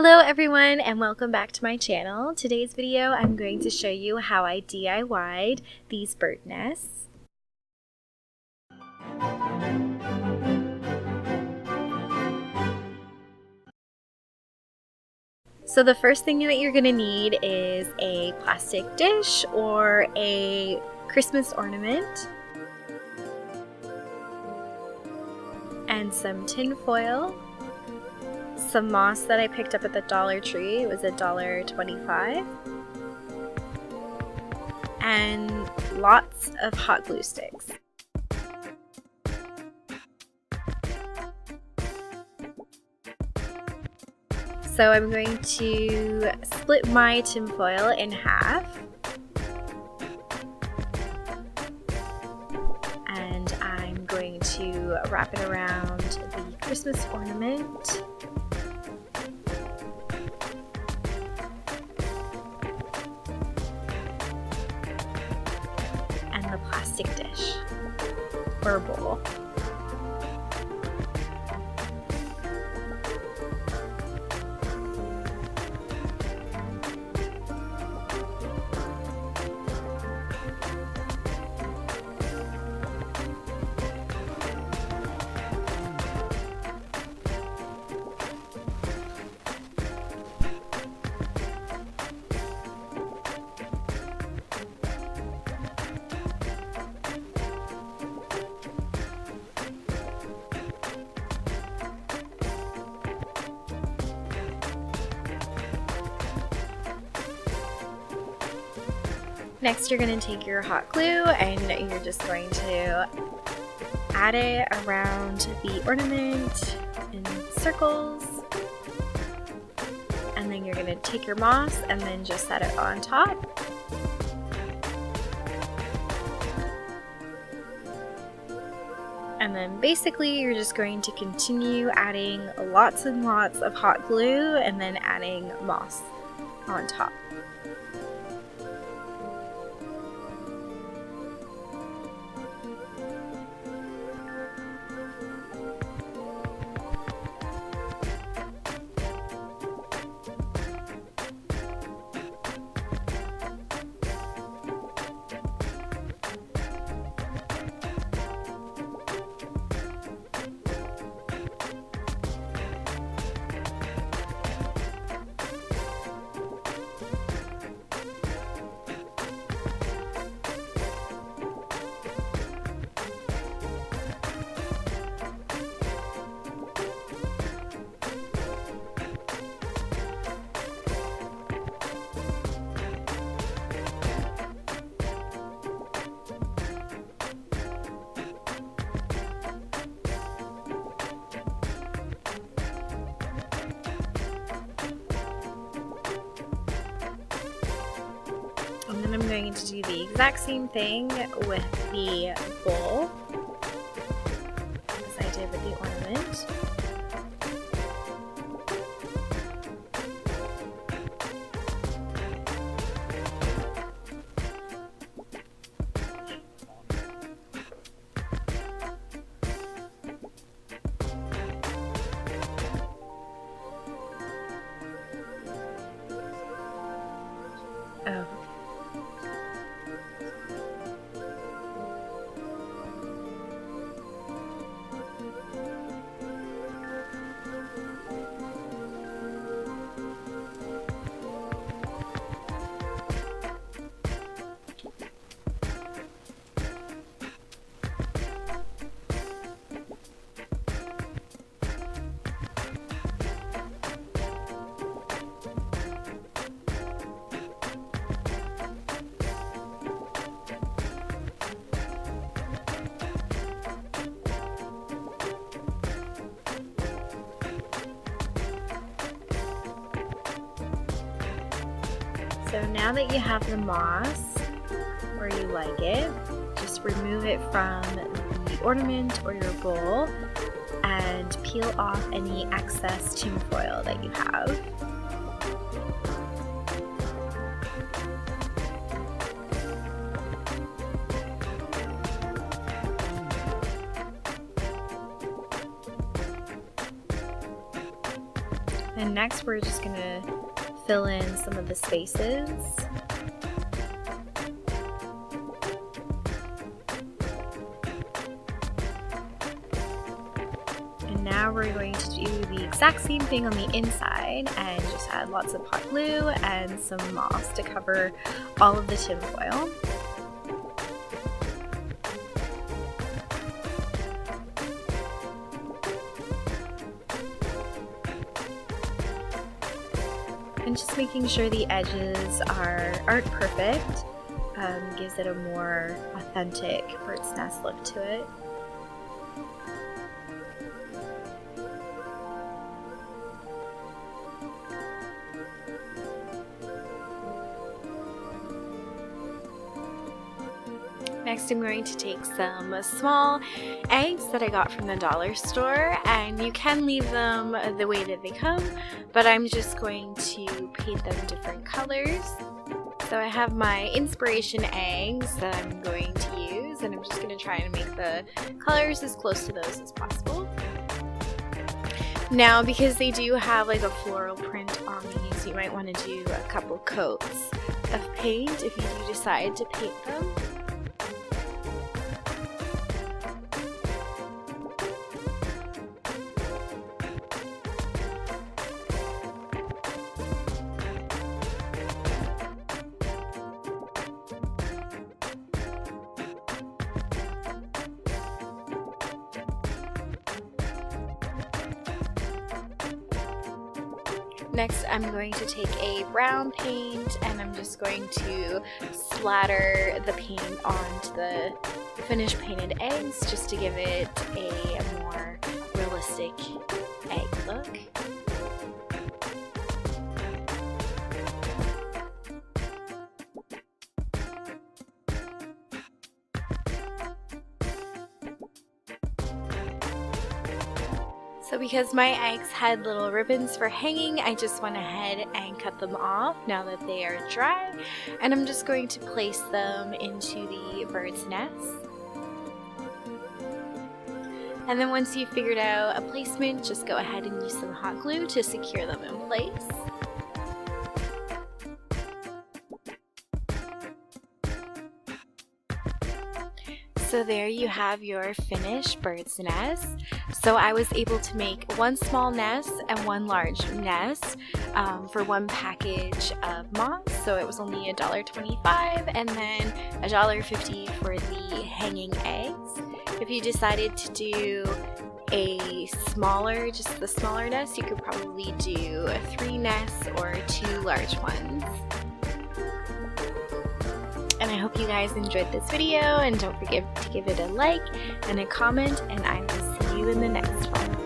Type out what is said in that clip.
Hello everyone and welcome back to my channel. Today's video I'm going to show you how I DIY'd these bird nests. So the first thing that you're going to need is a plastic dish or a Christmas ornament and some tin foil, some moss that I picked up at the Dollar Tree. It was $1.25, and lots of hot glue sticks. So I'm going to split my tin foil in half, and I'm going to wrap it around the Christmas ornament. And the plastic dish or bowl. Next, you're going to take your hot glue and you're just going to add it around the ornament in circles. And then you're going to take your moss and then just set it on top. And then basically you're just going to continue adding lots and lots of hot glue and then adding moss on top. And then I'm going to do the exact same thing with the bowl as I did with the ornament. Oh. So now that you have the moss where you like it, just remove it from the ornament or your bowl and peel off any excess tin foil that you have. And next we're just going to fill in some of the spaces. And now we're going to do the exact same thing on the inside and just add lots of hot glue and some moss to cover all of the tin foil. And just making sure the edges aren't perfect gives it a more authentic bird's nest look to it. Next, I'm going to take some small eggs that I got from the dollar store, and you can leave them the way that they come, but I'm just going to paint them different colors. So I have my inspiration eggs that I'm going to use, and I'm just going to try and make the colors as close to those as possible. Now, because they do have like a floral print on these, you might want to do a couple coats of paint if you do decide to paint them. Next, I'm going to take a brown paint and I'm just going to splatter the paint onto the finished painted eggs just to give it a more realistic egg look. So because my eggs had little ribbons for hanging, I just went ahead and cut them off now that they are dry, and I'm just going to place them into the bird's nest. And then once you've figured out a placement, just go ahead and use some hot glue to secure them in place. So there you have your finished bird's nest. So I was able to make one small nest and one large nest for one package of moss. So it was only $1.25 and then $1.50 for the hanging eggs. If you decided to do a smaller, just the smaller nest, you could probably do 3 nests or 2 large ones. And I hope you guys enjoyed this video, and don't forget to give it a like and a comment, and I will see you in the next one.